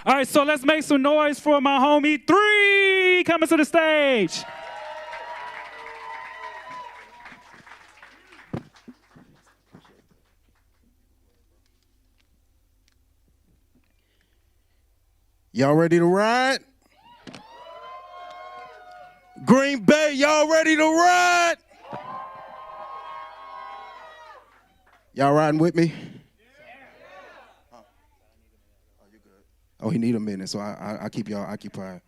All right, so let's make some noise for my homie Thre coming to the stage. Y'all ready to ride? Green Bay, y'all ready to ride? Y'all riding with me? Oh, you good? Oh, he need a minute, so I keep y'all occupied.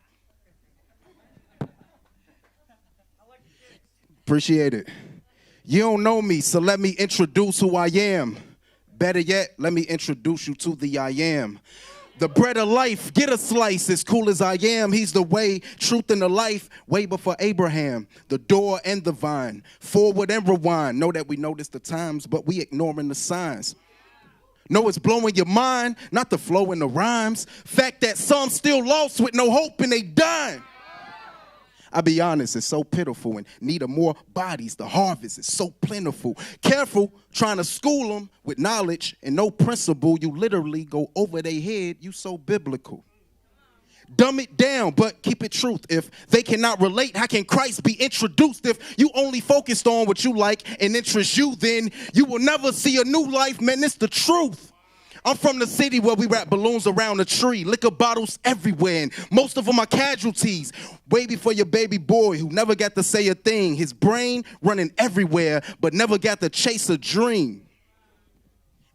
Appreciate it. You don't know me, so let me introduce who I am. Better yet, let me introduce you to the I am. The bread of life, get a slice, as cool as I am. He's the way, truth, and the life, way before Abraham. The door and the vine, forward and rewind. Know that we notice the times, but we ignoring the signs. Know it's blowing your mind, not the flow and the rhymes. Fact that some still lost with no hope and they dying. I'll be honest, it's so pitiful and need of more bodies. The harvest is so plentiful. Careful trying to school them with knowledge and no principle. You literally go over their head. You so biblical. Dumb it down, but keep it truth. If they cannot relate, how can Christ be introduced? If you only focused on what you like and interests you, then you will never see a new life. Man, it's the truth. I'm from the city where we wrap balloons around a tree, liquor bottles everywhere, and most of them are casualties. Way before your baby boy who never got to say a thing. His brain running everywhere, but never got to chase a dream.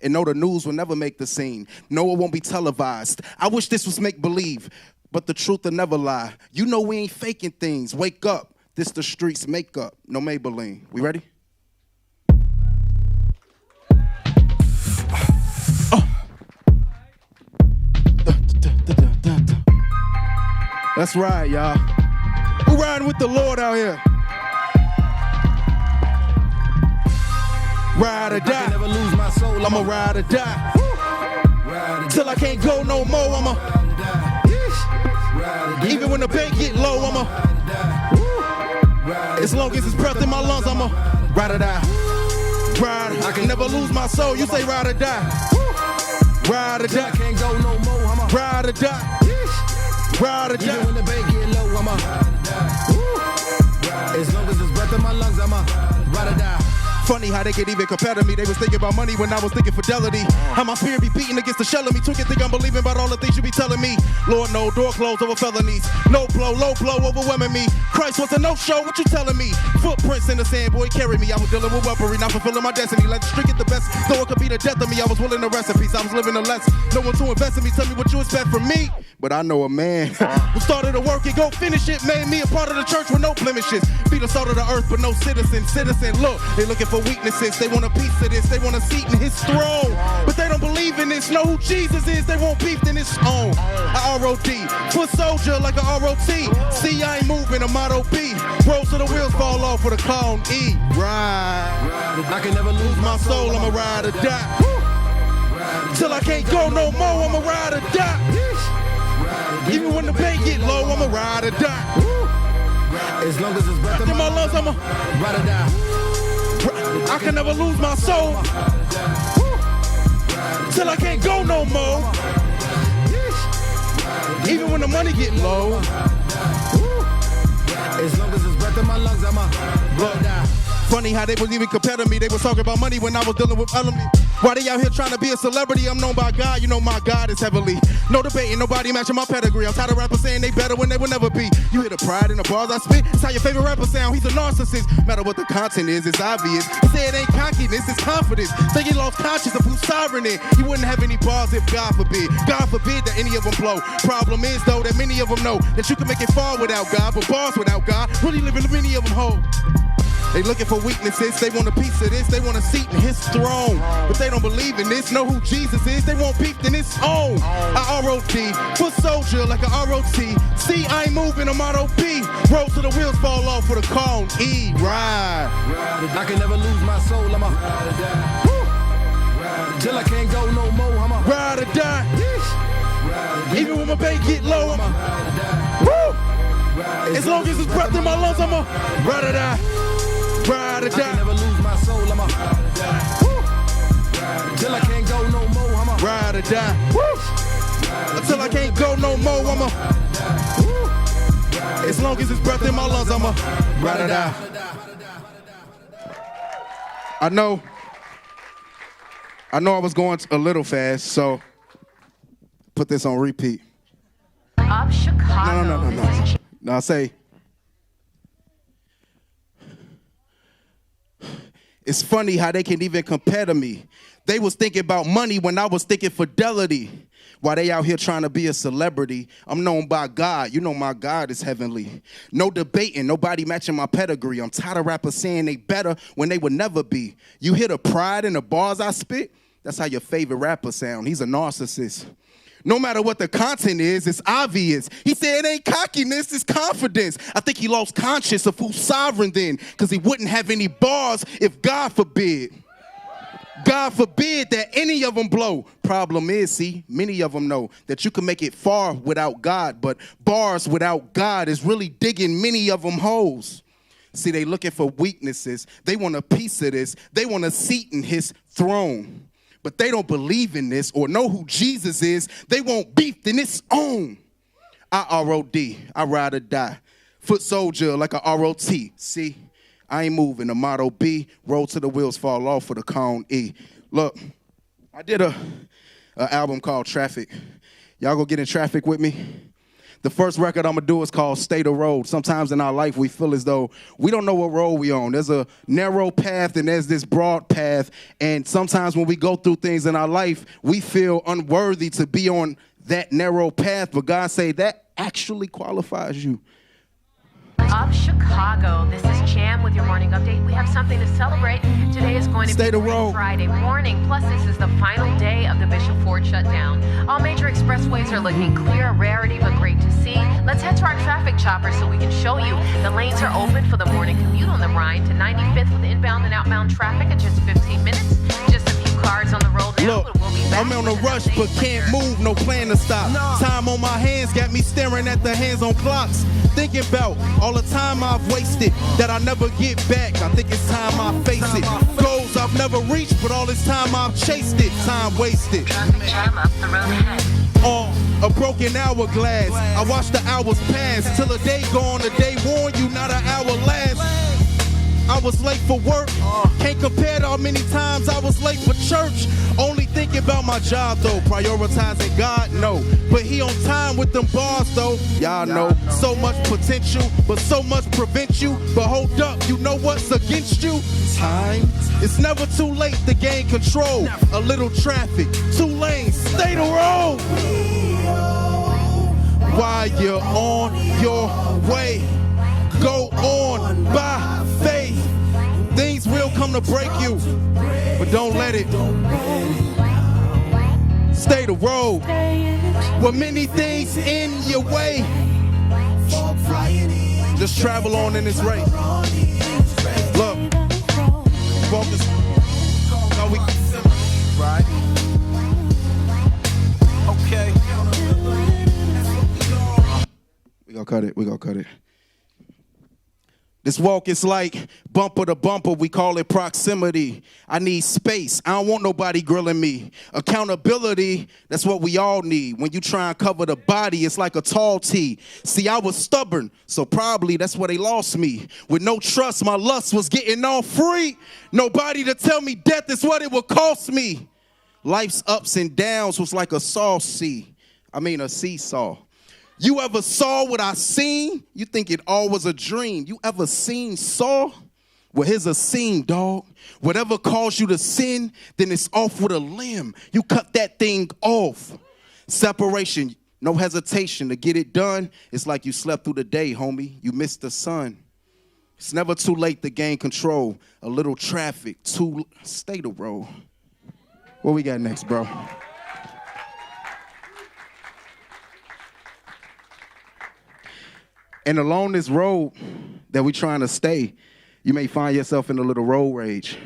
And no, the news will never make the scene. No, it won't be televised. I wish this was make-believe, but the truth will never lie. You know we ain't faking things. Wake up. This the streets makeup. No Maybelline. We ready? That's right, y'all. Who riding with the Lord out here? Ride or die. Never lose my soul. I'ma ride or die. Till I can't go no more. I'ma. Even when the pain get low, I'ma. As long as it's breath in my lungs, I'ma ride or die. Ride. I can never lose my soul. You say ride or die. Ride or die. Can't go no more. I'ma ride or die. Ride or die. Even when the bank get low, I'ma as long as it's breath in my lungs, I'ma ride or die. Funny how they could even compare to me. They was thinking about money when I was thinking fidelity. How my fear be beating against the shell of me. Took it, think I'm believing about all the things you be telling me. Lord, no, door closed over felonies. No blow, low blow, overwhelming me. Christ was a no-show, what you telling me? Footprints in the sand, boy, carry me. I was dealing with weaponry, not fulfilling my destiny. Let the street get the best, though it could be the death of me. I was willing to recipes, I was living the less. No one to invest in me, tell me what you expect from me. But I know a man who started to work and go finish it. Made me a part of the church with no blemishes. Be the salt of the earth, but no citizen. Look, they looking for weaknesses. They want a piece of this. They want a seat in his throne. But they don't believe in this. Know who Jesus is. They want beef in his own. A R-O-D. Foot soldier like a R-O-T. See, I ain't moving. A motto B. Roll so the wheels fall off with a cone E. Ride. I can never lose my soul. I'ma ride or die. Till I can't go no more. I'ma ride or die. Even when the pain get low, I'ma ride or die. As long as it's breath in my lungs, I'ma ride or die. I can never lose my soul. Till I can't go no more. Even when the money get low. As long as it's breath in my lungs, I'ma ride or die. Funny how they was even compare to me. They was talking about money when I was dealing with elements. Why they out here trying to be a celebrity? I'm known by God. You know my God is heavily. No debating, nobody matching my pedigree. I'm tired of rappers saying they better when they will never be. You hear the pride in the bars I spit? It's how your favorite rapper sound. He's a narcissist. Matter what the content is, it's obvious. He say it ain't cockiness, it's confidence. Say he lost conscience of who's sovereign in. He wouldn't have any bars if God forbid. God forbid that any of them blow. Problem is though that many of them know that you can make it far without God, but bars without God really living many of them whole. They looking for weaknesses, they want a piece of this, they want a seat in his throne. But they don't believe in this, know who Jesus is, they want beef in his own. A R-O-D, foot soldier like a R-O-T. See, I ain't moving, a motto B. Roll till the wheels fall off with a cone E. Ride. I can never lose my soul, I'ma ride or die. Till I can't go no more, I'ma ride or die. Even when my pay get low, I'ma ride or die. As long as it's breath in my lungs, I'ma ride or die. Ride or die. I can never lose my soul, I'ma ride or die. Till I can't go no more, I'ma ride or die. Until I can't go I'ma, as long as it's breath in my lungs, I'ma ride or die. I know I was going a little fast, so put this on repeat. Up Chicago. No, I say, it's funny how they can even compare to me. They was thinking about money when I was thinking fidelity. While they out here trying to be a celebrity, I'm known by God. You know my God is heavenly. No debating, nobody matching my pedigree. I'm tired of rappers saying they better when they would never be. You hear the pride in the bars I spit? That's how your favorite rapper sound. He's a narcissist. No matter what the content is, it's obvious. He said it ain't cockiness, it's confidence. I think he lost conscience of who's sovereign then, because he wouldn't have any bars if God forbid that any of them blow. Problem is, see, many of them know that you can make it far without God, but bars without God is really digging many of them holes. See, they looking for weaknesses. They want a piece of this. They want a seat in his throne. But they don't believe in this or know who Jesus is. They want beef in its own. I-R-O-D, I ride or die. Foot soldier like a R-O-T. See? I ain't moving. The motto B, roll till the wheels fall off for the cone E. Look, I did a album called Traffic. Y'all go get in traffic with me? The first record I'm going to do is called State of Road. Sometimes in our life we feel as though we don't know what road we on. There's a narrow path and there's this broad path. And sometimes when we go through things in our life, we feel unworthy to be on that narrow path. But God say that actually qualifies you. Up Chicago. This is Jam with your morning update. We have something to celebrate. Today is going to be Friday morning. Plus, this is the final day of the Bishop Ford shutdown. All major expressways are looking clear, a rarity, but great to see. Let's head to our traffic chopper so we can show you. The lanes are open for the morning commute on the Rhine to 95th with inbound and outbound traffic in just 15 minutes. Just a few cars on the road now. Look, I'm on a rush, but can't move, no plan to stop. Time on my hands got me staring at the hands on clocks. Thinking about all the time I've wasted that I never get back. I think it's time I face it. Goals I've never reached, but all this time I've chased it. Time wasted. On a broken hourglass, I watch the hours pass till a day gone. The day warn you, not an hour last. I was late for work. Can't compare to how many times I was late for church. Only thinking about my job though. Prioritizing God, no. But he on time with them bars though. Y'all know. So much potential, but so much prevent you. But hold up, you know what's against you? Time. It's never too late to gain control. A little traffic, 2 lanes, stay the road. While you're on your way, go on by faith. Things will come to break you, but don't let it. Stay the road. With many things in your way, just travel on in this race. Look, focus. No, we right. Okay. We gonna cut it. This walk is like bumper to bumper, we call it proximity. I need space, I don't want nobody grilling me. Accountability, that's what we all need. When you try and cover the body, it's like a tall T. See, I was stubborn, so probably that's where they lost me. With no trust, my lust was getting all free. Nobody to tell me death is what it would cost me. Life's ups and downs was like a seesaw. You ever saw what I seen? You think it all was a dream. You ever seen Saw? Well, here's a scene, dog. Whatever caused you to sin, then it's off with a limb. You cut that thing off. Separation, no hesitation to get it done. It's like you slept through the day, homie. You missed the sun. It's never too late to gain control. A little traffic, stay the road. What we got next, bro? And along this road that we're trying to stay, you may find yourself in a little road rage.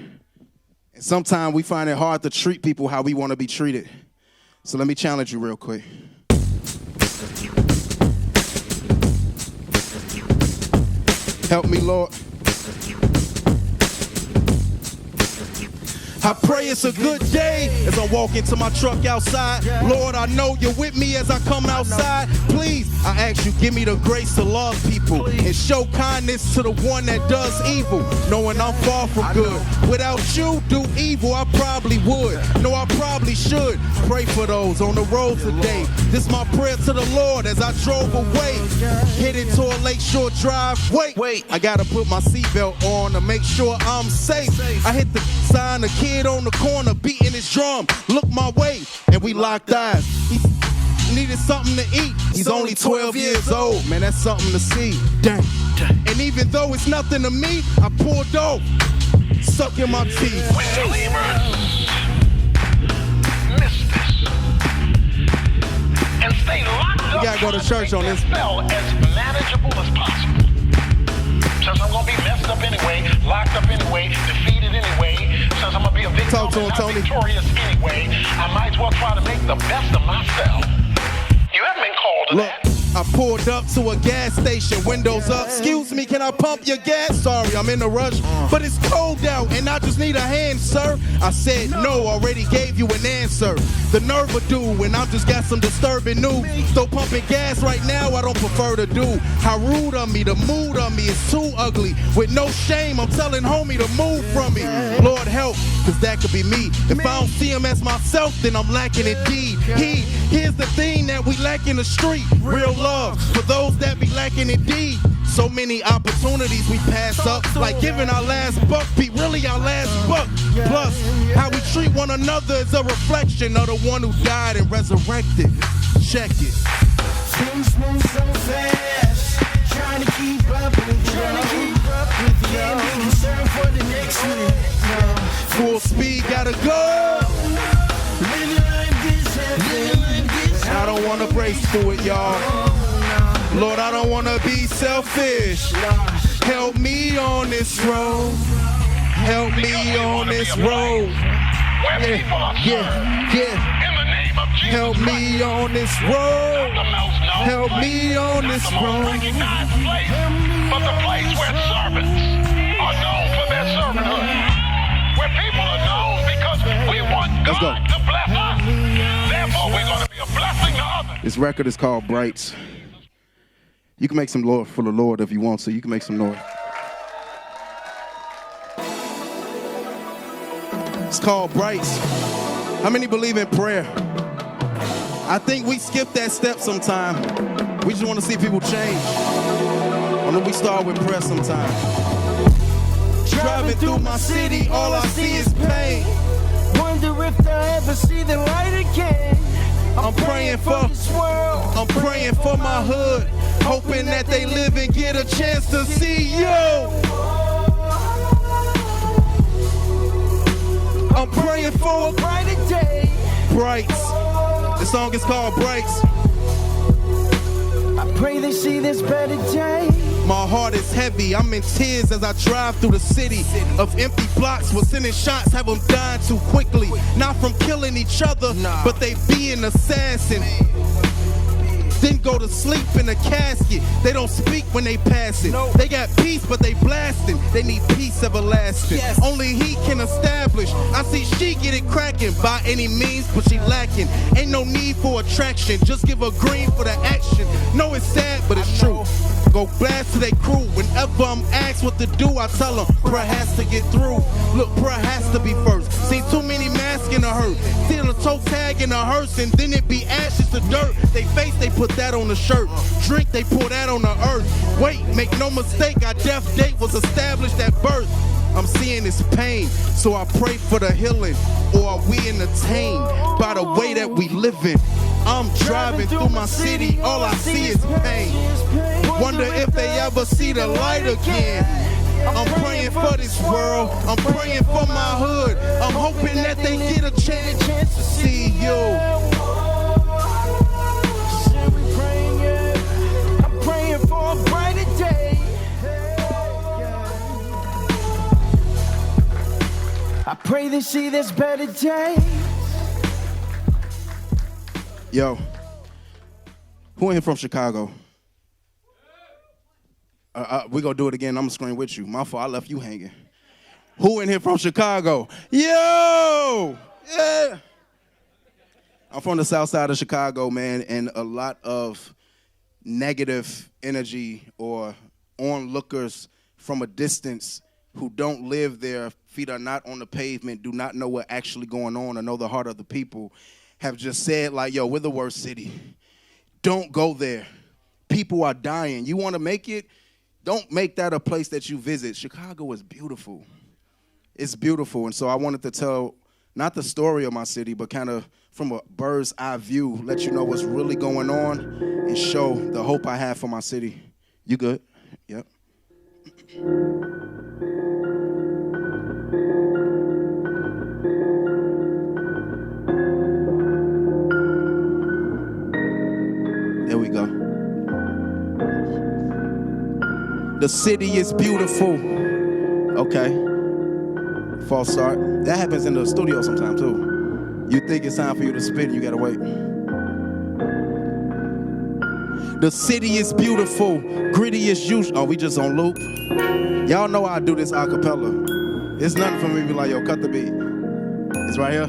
And sometimes we find it hard to treat people how we want to be treated. So let me challenge you real quick. Help me, Lord. I pray it's a good day as I walk into my truck outside. Lord, I know you're with me as I come outside. Please please, I ask you, give me the grace to love people and show kindness to the one that does evil, knowing I'm far from good. Without you, do evil, I probably would. No, I probably should. Pray for those on the road today. This my prayer to the Lord as I drove away. Headed to a Lakeshore Drive. Wait, I gotta put my seatbelt on to make sure I'm safe. I hit the sign, a kid on the corner beating his drum. Look my way, and we locked eyes. He needed something to eat. He's only 12 years old. Man, that's something to see. Dang. And even though it's nothing to me, I pulled off, sucking my teeth. And stay locked up. We gotta go to church on this. Spell as manageable as possible. Since I'm gonna be messed up anyway, locked up anyway, defeated anyway, since I'm gonna be a victim Talk to him, and not Tony. victorious anyway, I might as well try to make the best of myself. You haven't been called to Look, that. I pulled up to a gas station, windows up. Excuse me, can I pump your gas? Sorry, I'm in a rush, but it's cold out and I just need a hand, sir. I said no, already gave you an answer. The nerve of do when I just got some disturbing news. So pumping gas right now, I don't prefer to do. How rude of me, the mood of me is too ugly. With no shame, I'm telling homie to move from me. Lord help, cause that could be me. If I don't see him as myself, then I'm lacking indeed. Here's the thing that we lack in the street, real love for those that be lacking indeed. So many opportunities we pass up, like giving our last buck be really our last buck. Plus, how we treat one another is a reflection of the one who died and resurrected. Check it. Things move so fast, trying to keep up with you. Can't be concerned for the next minute. Full speed, gotta go. Living like this, And I don't wanna brace for it, y'all. Lord, I don't wanna be selfish. Help me on this road. Help me on this road. Where people are served in the name of Jesus Help me on this road. the most known Help place, me on not this the most road. recognized place, but the place where servants are known for their servanthood. Where people are known because we want Let's go. God to bless us. Therefore, we're going to be a blessing to others. This record is called Brights. You can make some Lord for the Lord if you want to. You can make some noise. It's called Brights. How many believe in prayer? I think we skip that step sometime. We just want to see people change. And then we start with prayer sometime. Driving through my city, all I see is pain. wonder if they'll ever see the light again. I'm praying for this world. I'm praying for my hood, hoping that they live and get a chance to see you. I'm praying for a Brighter day. Brights. The song is called Brights. I pray they see this better day. My heart is heavy, I'm in tears as I drive through the city of empty blocks. We're sending shots, have them dying too quickly. Not from killing each other, but they being assassins. Then go to sleep in a casket. They don't speak when they pass it. They got peace, but they blasting. They need peace everlasting. Only he can establish. I see she get it cracking by any means, but she lacking. Ain't no need for attraction. Just give her green for the action. No, it's sad, but it's true. Go blast to they crew. Whenever I'm asked what to do, I tell them prayer has to get through. Look, prayer has to be first. See too many masks in a hurt. See a toe tag in a hearse, and then it be ashes to dirt. They face, they put that on the shirt. Drink, they pour that on the earth. Wait, make no mistake, our death date was established at birth. I'm seeing this pain, so I pray for the healing. Or are we entertained by the way that we living? I'm driving through my city, all I see is pain. Wonder if they ever see the light again. I'm praying for this world, I'm praying for my hood. I'm hoping that they get a chance to see you. I'm praying for a brighter day. I pray they see this better day. Yo, who in here from Chicago? We gonna do it again. I'm gonna scream with you. My fault, I left you hanging. Who in here from Chicago? Yo! Yeah! I'm from the south side of Chicago, man, and a lot of negative energy or onlookers from a distance who don't live there, feet are not on the pavement, do not know what's actually going on or know the heart of the people, have just said like, yo, we're the worst city. Don't go there. People are dying. You want to make it? Don't make that a place that you visit. Chicago is beautiful. It's beautiful. And so I wanted to tell not the story of my city, but kind of from a bird's eye view, let you know what's really going on and show the hope I have for my city. You good? Yep. There we go. The city is beautiful. Okay. False start. That happens in the studio sometimes too. You think it's time for you to spit and you gotta wait. The city is beautiful. Gritty as usual. Oh, we just on loop. Y'all know I do this a cappella. It's nothing for me to be like, yo, cut the beat. It's right here.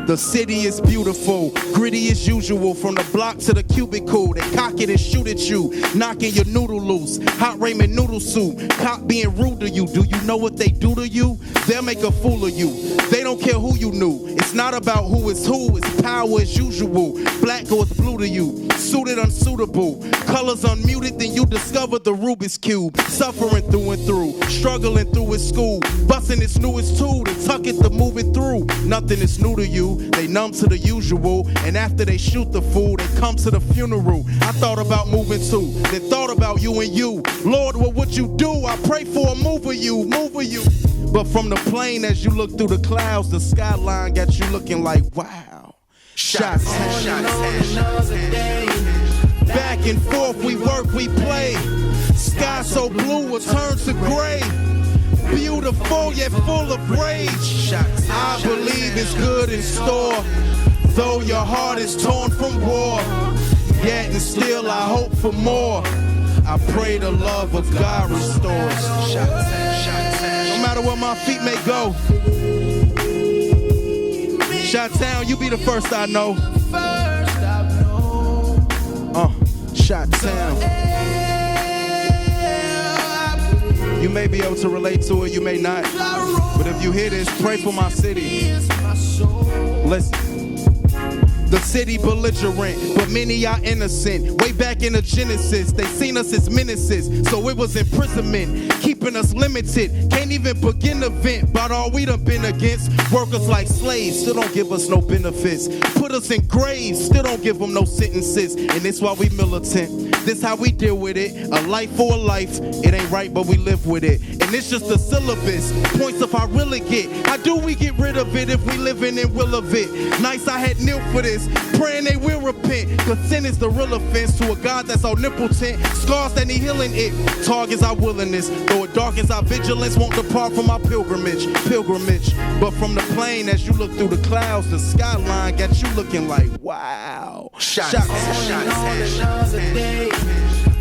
The city is beautiful, gritty as usual. From the block to the cubicle, they cock it and shoot at you, knocking your noodle loose. Hot ramen noodle soup, cop being rude to you. Do you know what they do to you? They'll make a fool of you. They don't care who you knew. It's not about who is who, it's power as usual. Black or it's blue to you, suited unsuitable. Colors unmuted, then you discover the Rubik's Cube. Suffering through and through, struggling through his school. Busting its newest tool to tuck it to move it through. Nothing is new to you. They numb to the usual, and after they shoot the fool, they come to the funeral. I thought about moving too, then thought about you and you. Lord, what would you do? I pray for a move of you. But from the plane, as you look through the clouds, the skyline got you looking like, wow. Shots. Back and forth, we work, we play. Sky so blue, it turns to gray. Beautiful yet full of rage. I believe it's good in store, though your heart is torn from war. Yet and still I hope for more. I pray the love of God restores. No matter where my feet may go, Chi-Town, you be the first I know. Chi-Town. You may be able to relate to it, you may not. But if you hear this, pray for my city. Listen. The city belligerent, but many are innocent. Way back in the Genesis, they seen us as menaces. So it was imprisonment, keeping us limited. Can't even begin to vent about all we done been against. Workers like slaves, still don't give us no benefits. Put us in graves, still don't give them no sentences. And this why we militant. This how we deal with it. A life for a life. It ain't right, but we live with it. And it's just the syllabus. Points of how really get. How do we get rid of it if we living in will of it? Nice, I had kneel for this. Praying they will repent. Cause sin is the real offense to a God that's omnipotent. Scars that need healing it. Targets our willingness. Though it darkens our vigilance, won't depart from our pilgrimage. But from the plane, as you look through the clouds, the skyline got you looking like, wow. Shots.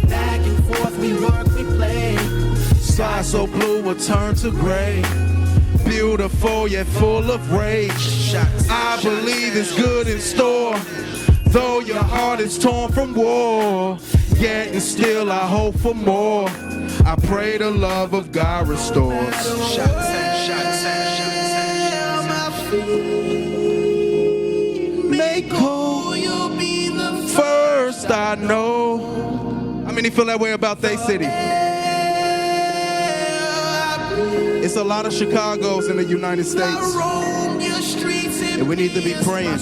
Back and forth, we work, we play. Sky so blue will turn to gray. Beautiful yet full of rage. I believe it's good in store, though your heart is torn from war. Yet and still I hope for more. I pray the love of God restores. Make who you'll be the first I know. How many feel that way about their city? It's a lot of Chicagos in the United States. And we need to be praying,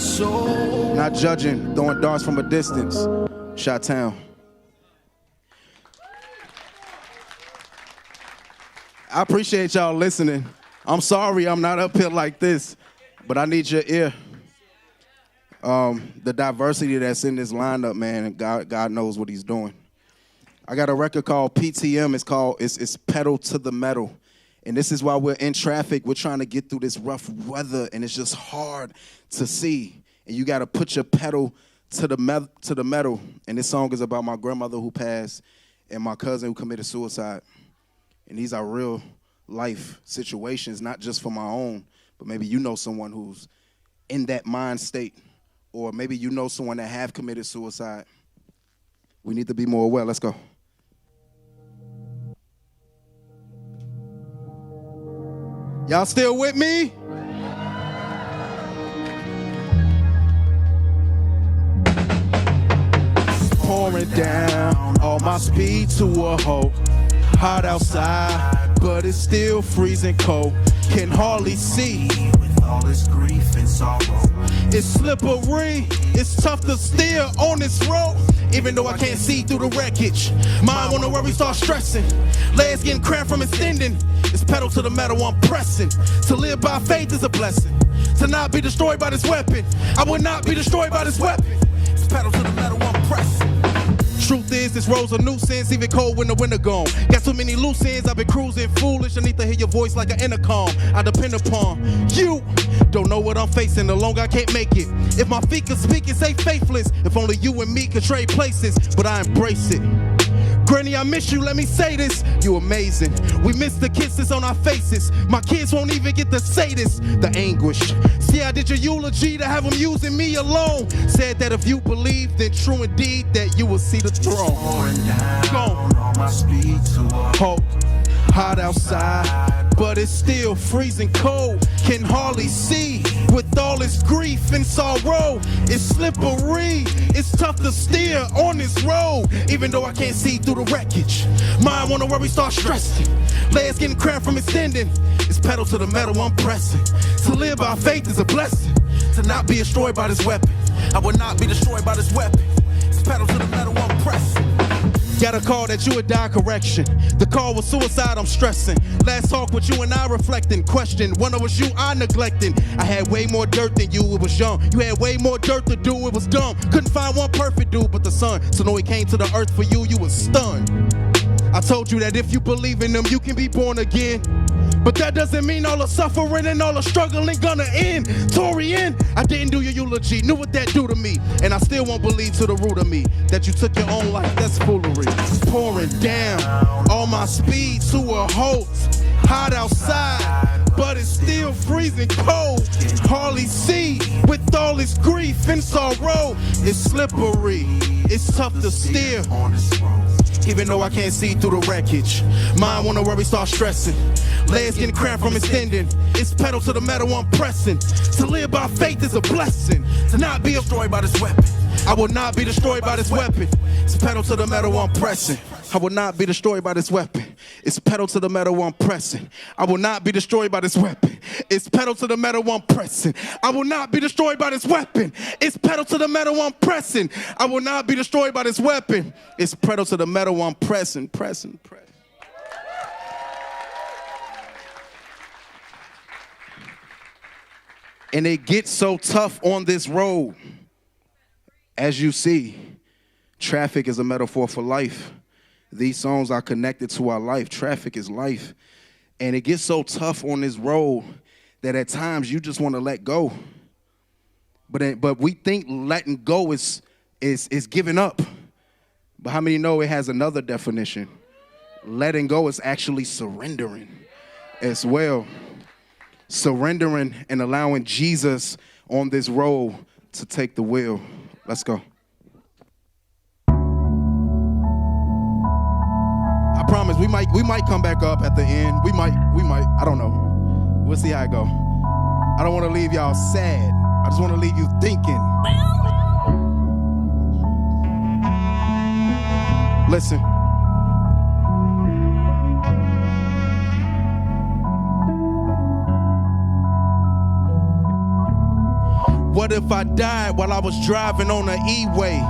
not judging, throwing darts from a distance. Chi-Town. I appreciate y'all listening. I'm sorry I'm not up here like this, but I need your ear. The diversity that's in this lineup, man, God knows what he's doing. I got a record called PTM. It's Pedal to the Metal. And this is why we're in traffic. We're trying to get through this rough weather, and it's just hard to see. And you got to put your pedal to the metal. And this song is about my grandmother who passed and my cousin who committed suicide. And these are real life situations, not just for my own, but maybe you know someone who's in that mind state, or maybe you know someone that have committed suicide. We need to be more aware. Let's go. Y'all still with me? Pouring down all my speed to a halt. Hot outside, but it's still freezing cold. Can hardly see with all this grief and sorrow. It's slippery, it's tough to steer on this road. Even though I can't see through the wreckage, mind wanna worry, start stressing. Legs getting cramped from extending. It's pedal to the metal, I'm pressing. To live by faith is a blessing. To not be destroyed by this weapon, I will not be destroyed by this weapon. It's pedal to the metal, I'm pressing. Truth is, this road's a nuisance, even cold when the winter gone. Got so many loose ends, I've been cruising foolish. I need to hear your voice like an intercom. I depend upon you. Don't know what I'm facing, the longer I can't make it. If my feet could speak and say faithless, if only you and me could trade places, but I embrace it. Granny, I miss you, let me say this. You amazing. We miss the kisses on our faces. My kids won't even get to say this. The anguish. See, I did your eulogy to have them using me alone. Said that if you believe, then true indeed that you will see the throne. Gone. All my speed to a halt. Hot outside, but it's still freezing cold. Can hardly see with all this grief and sorrow. It's slippery, it's tough to steer on this road. Even though I can't see through the wreckage, mind wanna worry, start stressing. Legs getting cramped from extending. It's pedal to the metal, I'm pressing. To live by faith is a blessing. To not be destroyed by this weapon, I will not be destroyed by this weapon. It's pedal to the metal, I'm pressing. Got a call that you would die, correction. The call was suicide, I'm stressing. Last talk with you and I reflecting. Question, one of us you I neglecting. I had way more dirt than you, it was young. You had way more dirt to do, it was dumb. Couldn't find one perfect dude but the sun. So no, he came to the earth for you, you was stunned. I told you that if you believe in him, you can be born again. But that doesn't mean all the suffering and all the struggling gonna end. Torian, I didn't do your eulogy, knew what that do to me. And I still won't believe to the root of me that you took your own life, that's foolery. Pouring down all my speed to a halt. Hot outside, but it's still freezing cold. Hardly see with all this grief and sorrow. It's slippery, it's tough to steer on this road. Even though I can't see through the wreckage, mind wanna worry, start stressing. Legs getting cramped from extending. It's pedal to the metal, I'm pressing. To live by faith is a blessing. To not be destroyed by this weapon, I will not be destroyed by this weapon. It's pedal to the metal, I'm pressing. I will not be destroyed by this weapon. It's pedal to the metal, I'm pressing. I will not be destroyed by this weapon. It's pedal to the metal, I'm pressing. I will not be destroyed by this weapon. It's pedal to the metal, I'm pressing. I will not be destroyed by this weapon. It's pedal to the metal, I'm pressing, pressing, pressing. And it gets so tough on this road. As you see, traffic is a metaphor for life. These songs are connected to our life. Traffic is life. And it gets so tough on this road that at times you just want to let go. But we think letting go is giving up. But how many know it has another definition? Letting go is actually surrendering as well. Surrendering and allowing Jesus on this road to take the wheel. Let's go. I promise we might come back up at the end. We might, I don't know. We'll see how it go. I don't want to leave y'all sad. I just want to leave you thinking. Listen. What if I died while I was driving on an E-way?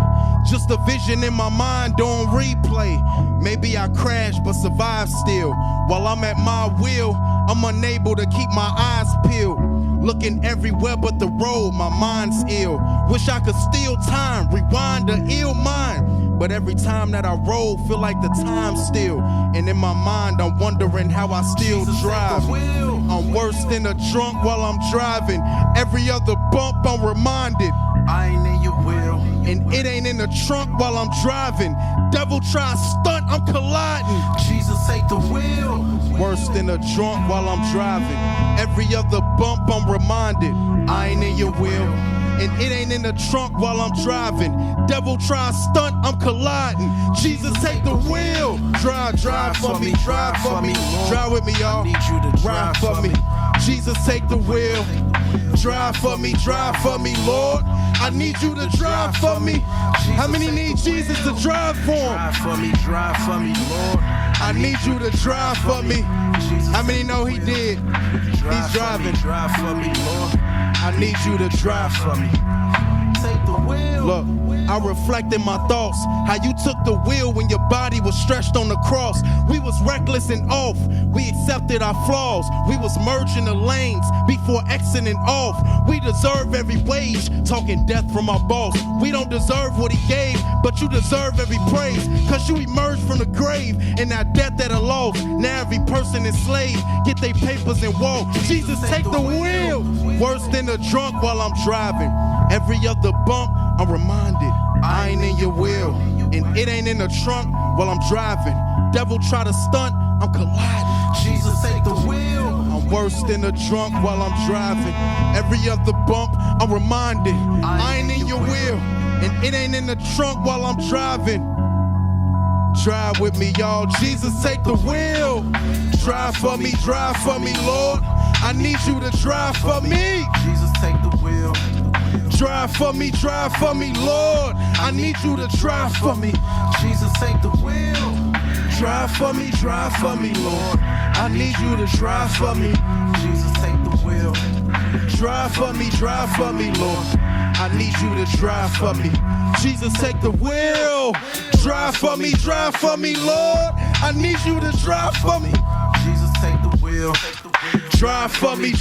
Just a vision in my mind on replay. Maybe I crashed but survived still. While I'm at my wheel, I'm unable to keep my eyes peeled. Looking everywhere but the road, my mind's ill. Wish I could steal time, rewind the ill mind. But every time that I roll, feel like the time's still. And in my mind, I'm wondering how I still drive. I'm worse than a drunk while I'm driving. Every other bump, I'm reminded I ain't in your wheel. And it ain't in the trunk while I'm driving. Devil try stunt, I'm colliding. Jesus, take the wheel. Worse than a drunk while I'm driving. Every other bump, I'm reminded I ain't in your wheel. and it ain't in the trunk while I'm driving. Devil try stunt, I'm colliding. Jesus take the wheel. Drive for me, drive for me. Drive with me, y'all. Ride for me. Jesus take the wheel. Drive for me, Lord. I need you to drive for me. How many need Jesus to drive for him? Drive for me, Lord. I need you to drive for me. How many know he did? He's driving. Drive for me, Lord. I need you to drive for me. Take the wheel. Look, I reflect in my thoughts how you took the wheel when your body was stretched on the cross. We was reckless and off. We accepted our flaws. We was merging the lanes before exiting off. We deserve every wage, talking death from our boss. We don't deserve what he gave, but you deserve every praise, cause you emerged from the grave and that death that a loss. Now every person enslaved, get their papers and walk. Jesus, take the wheel. Worse than a drunk while I'm driving. Every other bump, I'm reminded I ain't in your wheel, and it ain't in the trunk while I'm driving. Devil try to stunt, I'm colliding. Jesus, take the wheel. I'm worse than a drunk while I'm driving. Every other bump, I'm reminded I ain't in your wheel, and it ain't in the trunk while I'm driving. Drive with me, y'all. Jesus, take the wheel. Drive for me, Lord. I need you to drive for me. Jesus, take the wheel. Drive for me, Lord. I need you to drive for me. Jesus, take the wheel. Drive for me, Lord. I need you to drive for me. Jesus, take the wheel. Drive for me, Lord. I need you to drive for me. Jesus, take the wheel. Drive for me, Lord. I need you to drive for me. Jesus, take the wheel. Drive for me,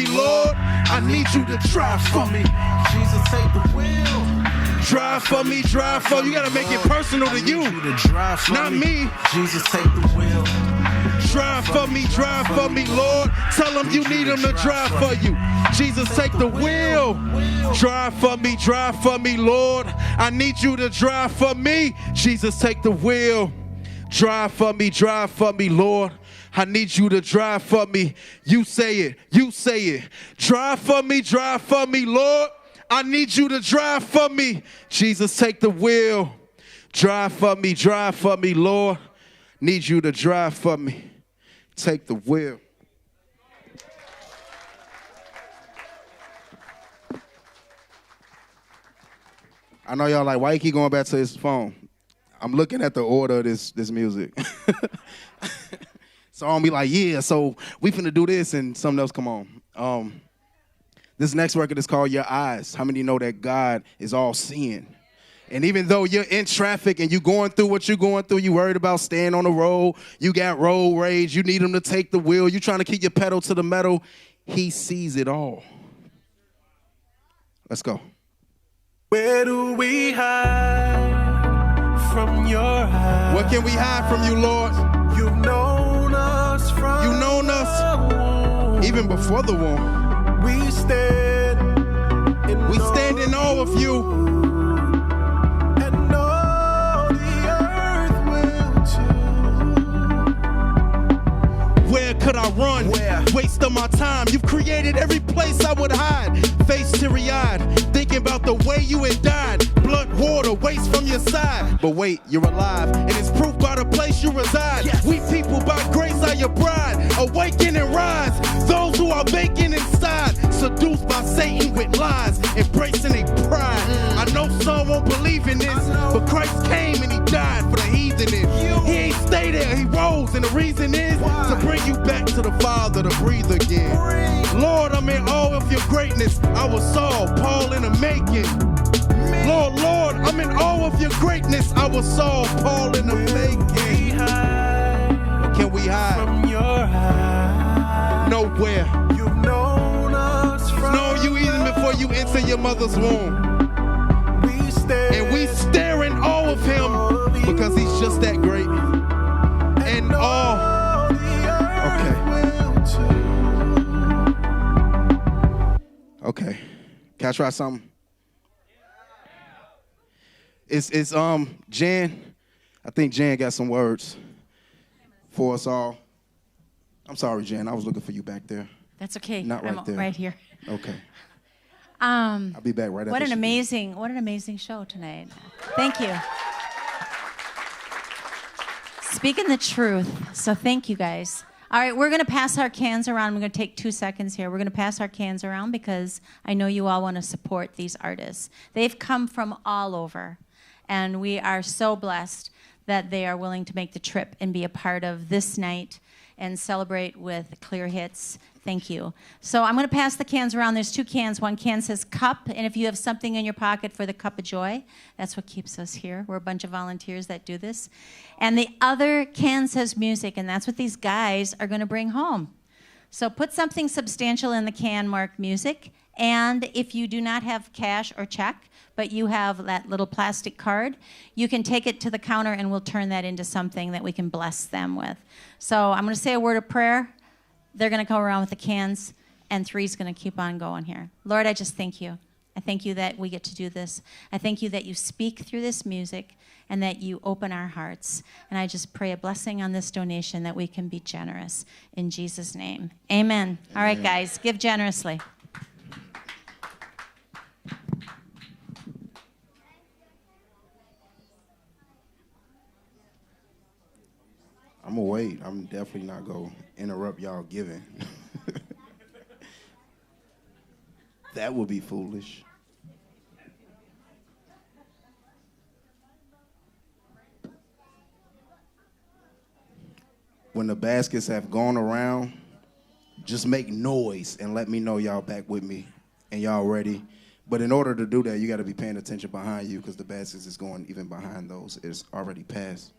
Lord. I need you to drive for me. Jesus, take the wheel. Drive for me. You gotta make it personal to you, not me. Jesus, take the wheel. Drive for me, Lord. Tell him you need him to drive for you. Jesus, take the wheel. Drive for me, Lord. I need you to drive for me. Jesus, take the wheel. Drive for me, Lord. I need you to drive for me. You say it. Drive for me, Lord. I need you to drive for me. Jesus, take the wheel. Drive for me, Lord. Need you to drive for me. Take the wheel. I know y'all like, why you keep going back to his phone? I'm looking at the order of this music. So I'll be like, yeah, so we finna do this, and something else come on. This next record is called Your Eyes. How many know that God is all seeing? And even though you're in traffic and you're going through what you're going through, you worried about staying on the road, you got road rage, you need him to take the wheel, you trying to keep your pedal to the metal, he sees it all. Let's go. Where do we hide from your eyes? What can we hide from you, Lord? You've known us from You've known us even before the womb. We stand in awe of you. And all the earth will too. Where could I run? Waste of my time. You've created every place I would hide. Face teary-eyed, thinking about the way you had died. Blood, water, waste from your side. But wait, you're alive, and it's proof by the place you reside. Yes. We people by grace are your bride. Awaken and rise. Those who are vacant inside, seduced by Satan with lies, embracing their pride. I know some won't believe in this, but Christ came and he died for the heathen. He ain't stay there, he rose, and the reason is to bring you back to the Father to breathe again. Lord, I'm in awe of your greatness. I was Saul, Paul in the making. Lord, I'm in awe of your greatness. I was Saul, Paul in the making. What can we hide? From your eyes. Nowhere. You've known us from Know you even before you enter your mother's womb. We stand And we stare in awe of him because he's just that great. And awe. Okay. Can I try something? It's Jan. I think Jan got some words for us all. I'm sorry, Jan. I was looking for you back there. That's okay. Not right I'm there. right here. Okay. I'll be back right after. What an amazing show tonight. Thank you. Speaking the truth. So thank you guys. All right, we're going to pass our cans around. I'm going to take 2 seconds here. We're going to pass our cans around because I know you all want to support these artists. They've come from all over, and we are so blessed that they are willing to make the trip and be a part of this night and celebrate with Clear Hits. Thank you. So I'm going to pass the cans around. There's 2 cans. One can says cup, and if you have something in your pocket for the cup of joy, that's what keeps us here. We're a bunch of volunteers that do this. And the other can says music, and that's what these guys are going to bring home. So put something substantial in the can marked music, and if you do not have cash or check, but you have that little plastic card, you can take it to the counter and we'll turn that into something that we can bless them with. So I'm going to say a word of prayer. They're going to go around with the cans, and Three's going to keep on going here. Lord, I just thank you. I thank you that we get to do this. I thank you that you speak through this music and that you open our hearts. And I just pray a blessing on this donation that we can be generous. In Jesus' name, amen. All right, guys, give generously. I'm gonna wait. I'm definitely not gonna interrupt y'all giving. That would be foolish. When the baskets have gone around, just make noise and let me know y'all back with me and y'all ready. But in order to do that, you gotta be paying attention behind you because the baskets is going even behind those. It's already passed.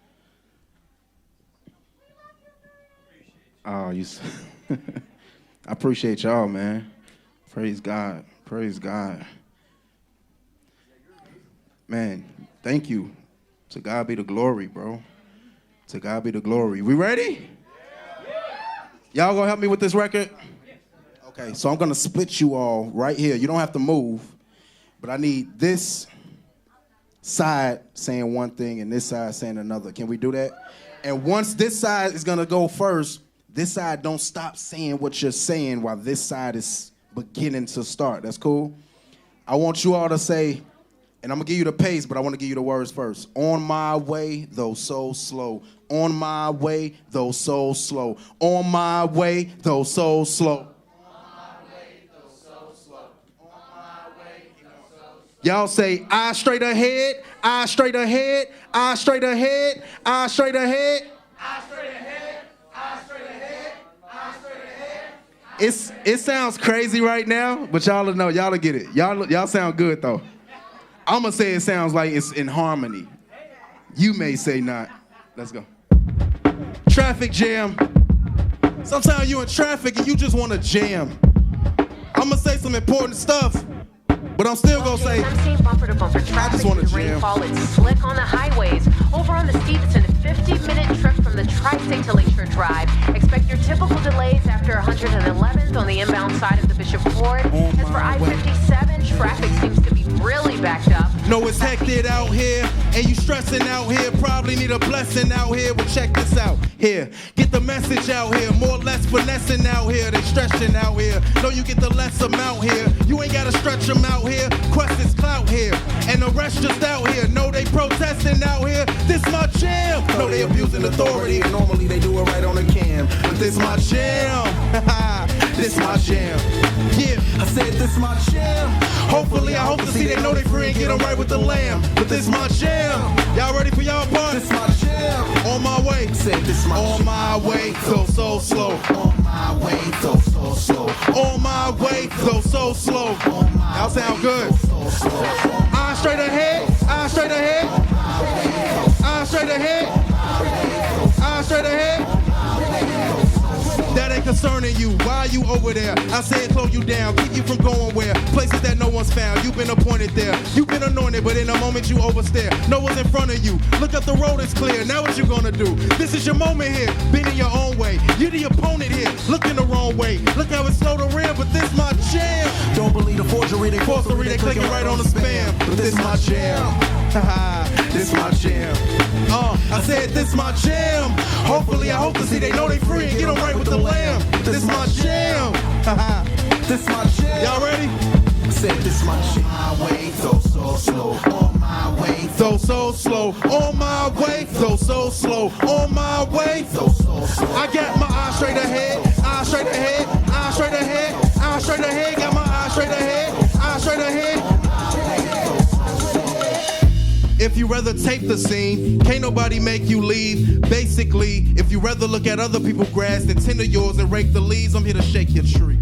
Oh, I appreciate y'all, man. Praise God. Praise God. Man, thank you. To God be the glory, bro. To God be the glory. We ready? Y'all gonna help me with this record? Okay, so I'm gonna split you all right here. You don't have to move, but I need this side saying one thing and this side saying another. Can we do that? And once this side is gonna go first, this side don't stop saying what you're saying while this side is beginning to start. That's cool? I want you all to say, and I'm going to give you the pace, but I want to give you the words first. On my way, though so slow. On my way, though so slow. On my way, though so slow. Y'all say, I straight ahead, I straight ahead, I straight ahead, I straight ahead. I straight ahead. It sounds crazy right now, but y'all will know, y'all will get it. Y'all sound good though. I'm gonna say it sounds like it's in harmony. You may say not. Let's go. Traffic jam. Sometimes you in traffic and you just want to jam. I'm gonna say some important stuff, but I'm still gonna say, I'm seeing bumper to bumper traffic. I just want to jam. Rainfall, it's slick on the highways. Over on the steep, it's a 50-minute trip from the Tri-State to Lakeshore Drive. Expect your typical delays after 111th on the inbound side of the Bishop Ford. As for I-57, traffic seems to be really backed up. No, it's hectic out here, and you stressing out here. Probably need a blessing out here, but check this out. Here, get the message out here. More or less finessing out here. They stretching out here. No, you get the less amount here. You ain't gotta stretch them out here. Quest is clout here, and the rest just out here. No, they protesting out here. This my jam. No, they abusing authority. Normally they do it right on the cam, but this my jam. This my jam. Yeah, I said this my jam. Hopefully, I hope to see they know they free and get them right with the lamb. But this my jam. Y'all ready for y'all part? This my jam. On my way. Said this my on my way, so slow. On my way, so slow. On my way, so slow. Y'all sound good. I straight ahead. I straight ahead. I straight ahead. I straight ahead. That ain't concerning you. Why are you over there? I said slow you down, keep you from going where? Places that no one's found. You've been appointed there. You've been anointed, but in a moment you overstare. No one's in front of you. Look up, the road is clear. Now what you gonna do? This is your moment here. Been in your own way. You're the opponent here. Looking the wrong way. Look how it's slow to rim, but this my jam. Don't believe the forgery. They forcery. They clicking right on the spam. But this my jam. This my jam. I said this my jam. Hopefully, I hope to see they know they free and get them right with the lamb. This my jam. This my jam. Y'all ready? said this my shit. My way, though so slow. On my way, Though so slow, on my way, though so slow, on my way, though so slow. I got my eyes straight ahead, eyes straight ahead, eyes straight ahead, eyes straight ahead, got my eyes straight ahead, eyes straight ahead. If you rather tape the scene, can't nobody make you leave. Basically, if you rather look at other people's grass than tend to yours and rake the leaves, I'm here to shake your tree.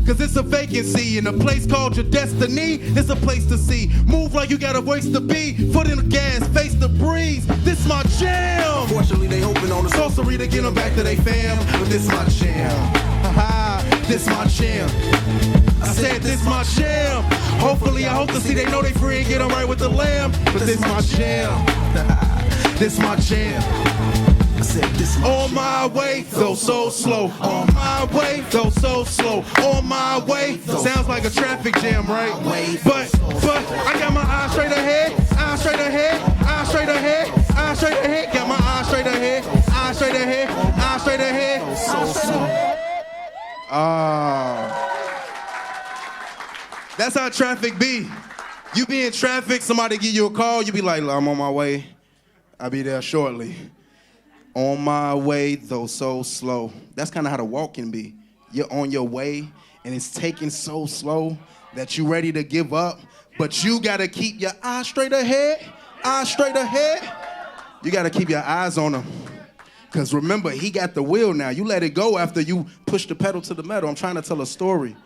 Cause it's a vacancy in a place called your destiny. It's a place to see. Move like you got a voice to be. Foot in the gas, face the breeze. This my jam. Fortunately, they hoping on the Sorcery to get them back to they fam. But this my jam. Haha, this my jam. I said this my jam. Hopefully, I hope to see they know they free and get them right with the lamb. But this my jam. This my jam. I said this my On my way, though so slow. On my way, though so slow. On my way. Sounds like a traffic jam, right? But I got my eyes straight ahead, eyes straight ahead, eyes straight ahead, eyes straight ahead. Got my eyes straight ahead, eyes straight ahead, eyes straight ahead. so slow. That's how traffic be. You be in traffic, somebody give you a call, you be like, I'm on my way. I'll be there shortly. On my way, though so slow. That's kind of how the walk can be. You're on your way, and it's taking so slow that you're ready to give up, but you got to keep your eyes straight ahead, eyes straight ahead. You got to keep your eyes on him. Because remember, he got the wheel now. You let it go after you push the pedal to the metal. I'm trying to tell a story.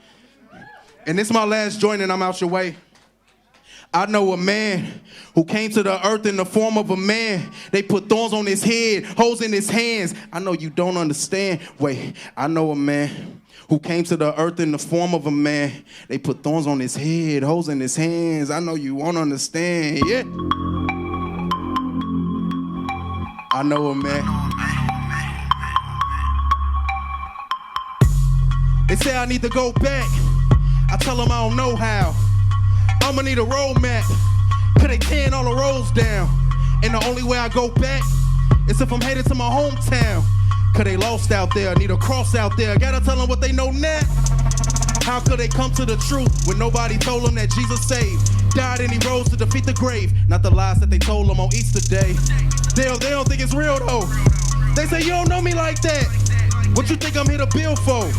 And this is my last joint, and I'm out your way. I know a man who came to the earth in the form of a man. They put thorns on his head, holes in his hands. I know you don't understand. Wait, I know a man who came to the earth in the form of a man. They put thorns on his head, holes in his hands. I know you won't understand. Yeah. I know a man. They say I need to go back. I tell them I don't know how. I'ma need a roadmap, cause they tearing all the roads down. And the only way I go back is if I'm headed to my hometown. Cause they lost out there, need a cross out there. Gotta tell them what they know now. How could they come to the truth when nobody told them that Jesus saved? Died and he rose to defeat the grave. Not the lies that they told them on Easter Day. They don't think it's real though. They say you don't know me like that. What you think I'm here to build for?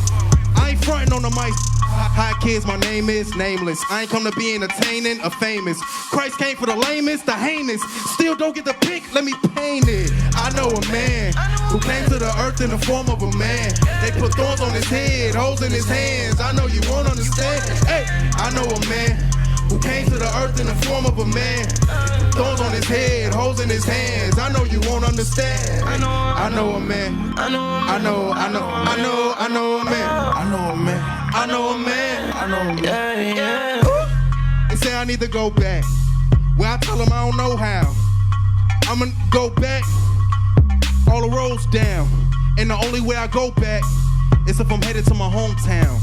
I ain't frontin' on the mic. Hi kids, my name is nameless. I ain't come to be entertaining or famous. Christ came for the lamest, the heinous. Still don't get the pick, let me paint it. I know a man who came to the earth in the form of a man. They put thorns on his head, holes in his hands. I know you won't understand. Hey, I know a man who came to the earth in the form of a man. Thorns on his head, holes in his hands. I know you won't understand. I know a man. I know a man. I know a man. I know a man. Yeah. They say I need to go back. Well, I tell them I don't know how. I'ma go back, all the roads down. And the only way I go back is if I'm headed to my hometown.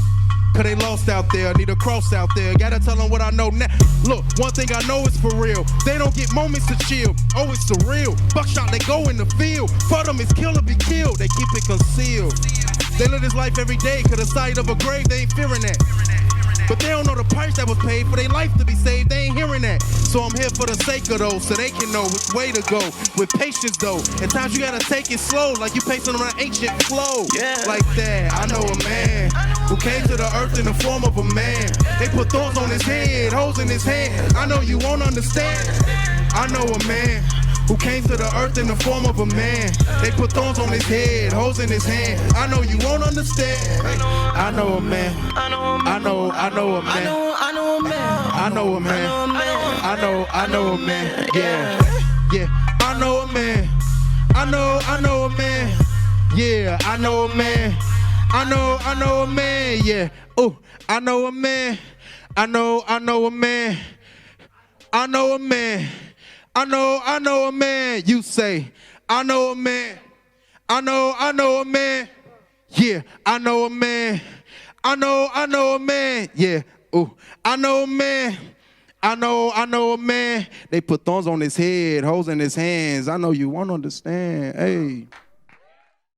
Cause they lost out there, need a cross out there. Gotta tell them what I know now. Look, one thing I know is for real. They don't get moments to chill. Oh, it's surreal. Buckshot, they go in the field. For them, it's kill or be killed. They keep it concealed. They live this life every day, cause the sight of a grave, they ain't fearing that. But they don't know the price that was paid for their life to be saved. They ain't hearing that. So I'm here for the sake of those, so they can know which way to go. With patience though. At times you gotta take it slow, like you pacing on an ancient flow. Yeah. Like that. I know a man who came to the earth in the form of a man. They put thorns on his head, holes in his hand. I know you won't understand. I know a man who came to the earth in the form of a man. They put thorns on his head, holes in his hand. I know you won't understand. I know a man. I know a man. I know a man. I know a man. Yeah. I know a man. I know a man. Yeah, I know a man. I know a man. Yeah. Oh, I know a man. I know a man. I know a man. I know a man. You say, I know a man. I know a man. Yeah, I know a man. I know a man. Yeah. Ooh, I know a man. I know a man. They put thorns on his head, holes in his hands. I know you won't understand. Hey.